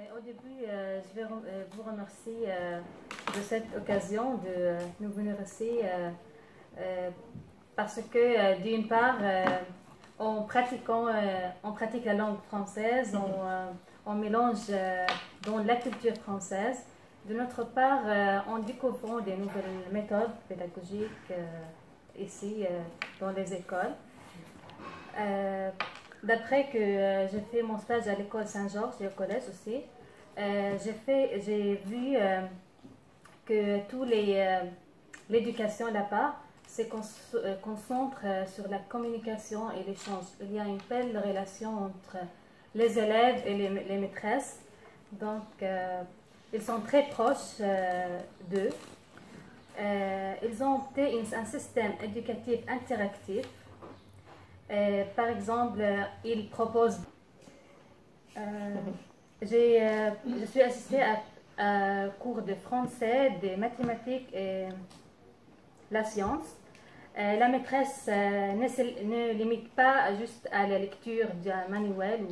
Au début, je vais vous remercier de cette occasion de nous venir ici parce que d'une part, en pratiquant, on pratique la langue française, on mélange dans la culture française. De notre part, en découvrant des nouvelles méthodes pédagogiques ici dans les écoles. D'après que j'ai fait mon stage à l'école Saint-Georges et au collège aussi, j'ai vu que l'éducation là-bas se concentre sur la communication et l'échange. Il y a une belle relation entre les élèves et les maîtresses. Donc, ils sont très proches d'eux. Ils ont opté un système éducatif interactif. Par exemple, ils proposent. Je suis assistée à cours de français, de mathématiques et la science. La maîtresse ne limite pas juste à la lecture d'un manuel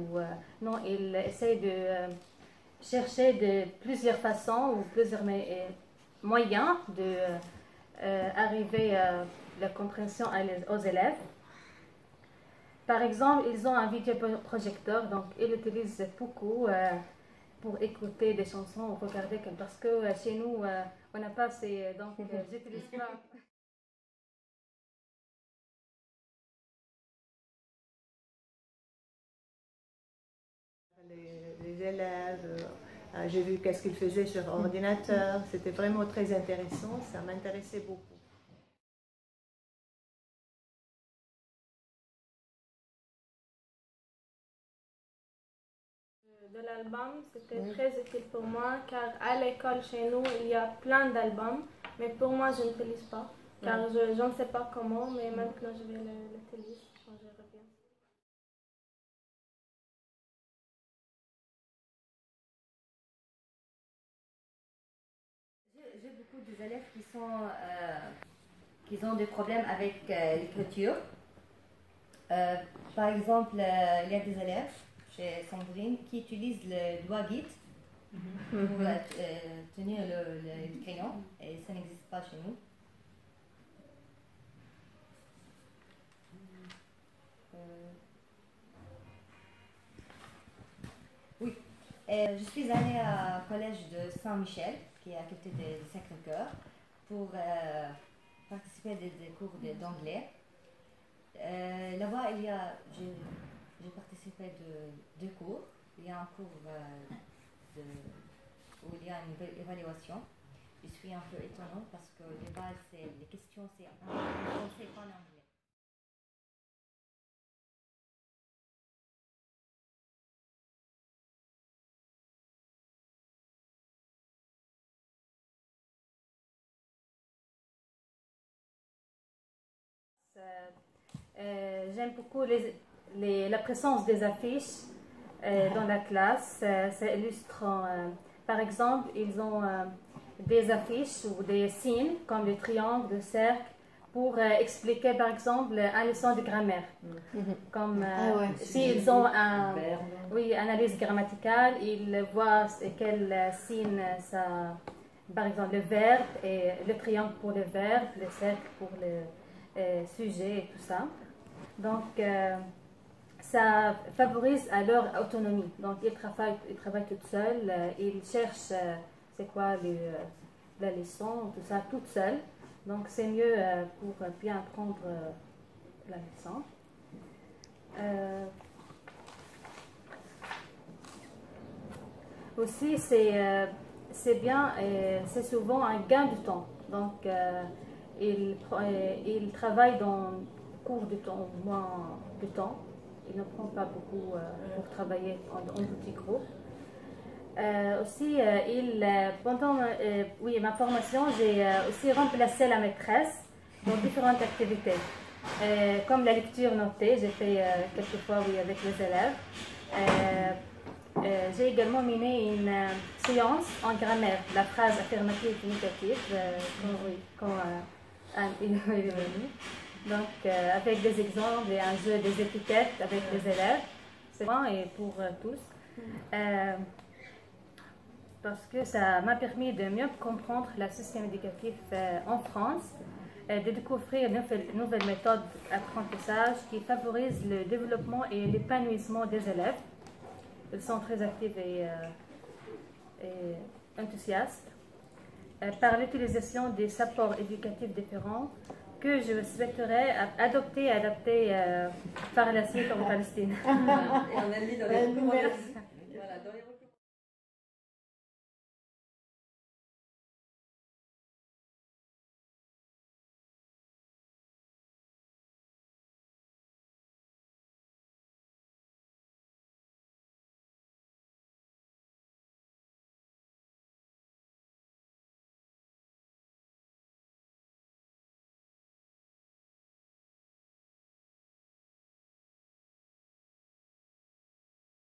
non, il essaie de chercher de plusieurs façons ou plusieurs moyens d'arriver à la compréhension aux élèves. Par exemple, ils ont un vidéoprojecteur, donc ils l'utilisent beaucoup pour écouter des chansons ou regarder, parce que chez nous, on n'a pas ces... donc j'utilise pas. Les élèves, j'ai vu qu'est-ce qu'ils faisaient sur ordinateur, c'était vraiment très intéressant, ça m'intéressait beaucoup. De l'album, c'était très utile pour moi car à l'école chez nous, il y a plein d'albums, mais pour moi, je n'utilise pas car je ne sais pas comment, mais maintenant je vais l'utiliser quand je reviens. J'ai beaucoup d'élèves qui ont des problèmes avec l'écriture. Par exemple, il y a des élèves chez Sandrine qui utilisent le doigt guide pour tenir le crayon, et ça n'existe pas chez nous. Oui, je suis allée au collège de Saint-Michel, qui est à côté de Sacré-Cœur, pour participer à des cours d'anglais. Là-bas, j'ai participé de deux cours. Il y a un cours où il y a une évaluation. Je suis un peu étonnante parce que les questions, c'est en français, pas en anglais. J'aime beaucoup la présence des affiches dans la classe. Ça illustre, par exemple, ils ont des affiches ou des signes comme le triangle, le cercle, pour expliquer, par exemple, un leçon de grammaire. Comme s'ils ont une analyse grammaticale, ils voient quel signe ça. Par exemple, le verbe, et le triangle pour le verbe, le cercle pour le sujet et tout ça. Donc, ça favorise à leur autonomie. Donc, ils travaillent tout seuls, ils cherchent c'est quoi la leçon, tout ça, toute seule. Donc, c'est mieux pour bien apprendre la leçon. Aussi, c'est bien, c'est souvent un gain de temps. Donc, il travaille dans cours de temps, moins de temps. Il ne prend pas beaucoup pour travailler en petits groupes. Aussi, pendant ma formation, j'ai aussi remplacé la maîtresse dans différentes activités. Comme la lecture notée, j'ai fait quelquefois avec les élèves. J'ai également mené une séance en grammaire, la phrase affirmative et négative, quand il est venu. Donc, avec des exemples et un jeu des étiquettes avec les élèves, c'est bon et pour tous. parce que ça m'a permis de mieux comprendre le système éducatif en France et de découvrir de nouvelles méthodes d'apprentissage qui favorisent le développement et l'épanouissement des élèves. Ils sont très actifs et enthousiastes par l'utilisation des supports éducatifs différents que je souhaiterais adopter par la suite en Palestine. Et on a mis dans les recommandations.